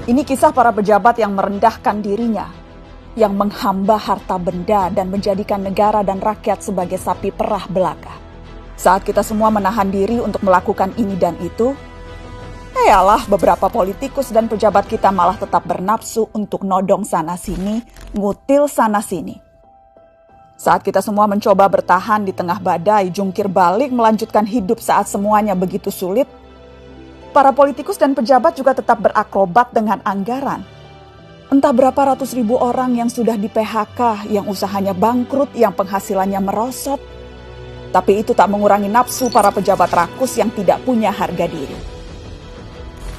Ini kisah para pejabat yang merendahkan dirinya, yang menghamba harta benda dan menjadikan negara dan rakyat sebagai sapi perah belaka. Saat kita semua menahan diri untuk melakukan ini dan itu, beberapa politikus dan pejabat kita malah tetap bernafsu untuk nodong sana-sini, ngutil sana-sini. Saat kita semua mencoba bertahan di tengah badai, jungkir balik melanjutkan hidup saat semuanya begitu sulit, para politikus dan pejabat juga tetap berakrobat dengan anggaran. Entah berapa ratus ribu orang yang sudah di PHK, yang usahanya bangkrut, yang penghasilannya merosot. Tapi itu tak mengurangi nafsu para pejabat rakus yang tidak punya harga diri.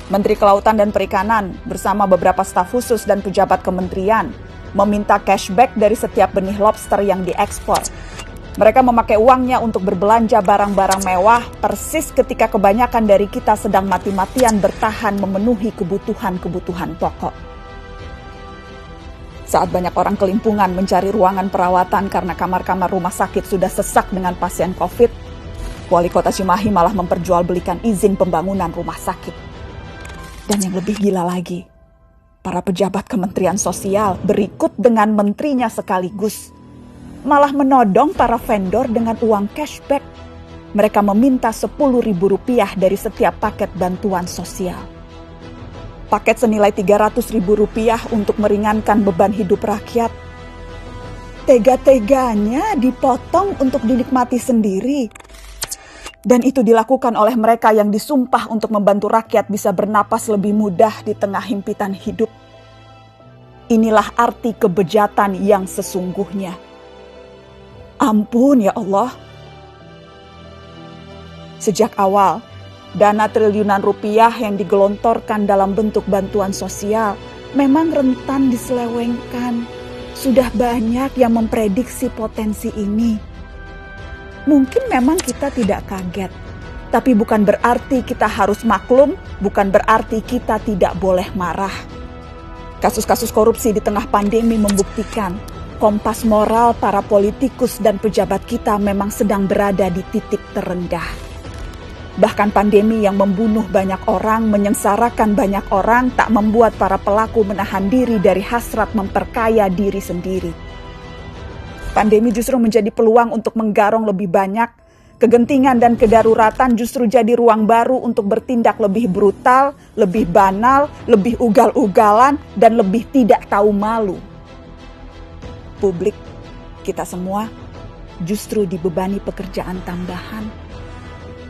Menteri Kelautan dan Perikanan bersama beberapa staf khusus dan pejabat kementerian meminta cashback dari setiap benih lobster yang diekspor. Mereka memakai uangnya untuk berbelanja barang-barang mewah persis ketika kebanyakan dari kita sedang mati-matian bertahan memenuhi kebutuhan-kebutuhan pokok. Saat banyak orang kelimpungan mencari ruangan perawatan karena kamar-kamar rumah sakit sudah sesak dengan pasien COVID, Wali Kota Cimahi malah memperjualbelikan izin pembangunan rumah sakit. Dan yang lebih gila lagi, para pejabat Kementerian Sosial berikut dengan menterinya sekaligus malah menodong para vendor dengan uang cashback. Mereka meminta Rp10.000 dari setiap paket bantuan sosial. Paket senilai Rp300.000 untuk meringankan beban hidup rakyat. Tega-teganya dipotong untuk dinikmati sendiri. Dan itu dilakukan oleh mereka yang disumpah untuk membantu rakyat bisa bernapas lebih mudah di tengah himpitan hidup. Inilah arti kebejatan yang sesungguhnya. Ampun ya Allah. Sejak awal, dana triliunan rupiah yang digelontorkan dalam bentuk bantuan sosial memang rentan diselewengkan. Sudah banyak yang memprediksi potensi ini. Mungkin memang kita tidak kaget, tapi bukan berarti kita harus maklum, bukan berarti kita tidak boleh marah. Kasus-kasus korupsi di tengah pandemi membuktikan kompas moral para politikus dan pejabat kita memang sedang berada di titik terendah. Bahkan pandemi yang membunuh banyak orang, menyengsarakan banyak orang, tak membuat para pelaku menahan diri dari hasrat memperkaya diri sendiri. Pandemi justru menjadi peluang untuk menggarong lebih banyak. Kegentingan dan kedaruratan justru jadi ruang baru untuk bertindak lebih brutal, lebih banal, lebih ugal-ugalan, dan lebih tidak tahu malu. Publik, kita semua justru dibebani pekerjaan tambahan.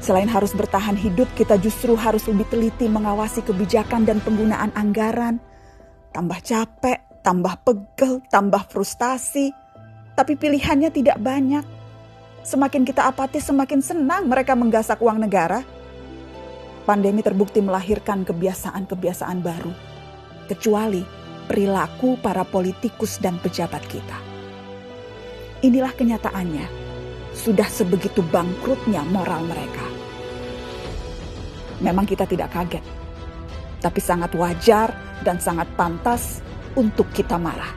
Selain harus bertahan hidup, kita justru harus lebih teliti mengawasi kebijakan dan penggunaan anggaran. Tambah capek, tambah pegel, tambah frustasi. Tapi pilihannya tidak banyak. Semakin kita apatis, semakin senang mereka menggasak uang negara. Pandemi terbukti melahirkan kebiasaan-kebiasaan baru. Kecuali perilaku para politikus dan pejabat kita. Inilah kenyataannya, sudah sebegitu bangkrutnya moral mereka. Memang kita tidak kaget, tapi sangat wajar dan sangat pantas untuk kita marah.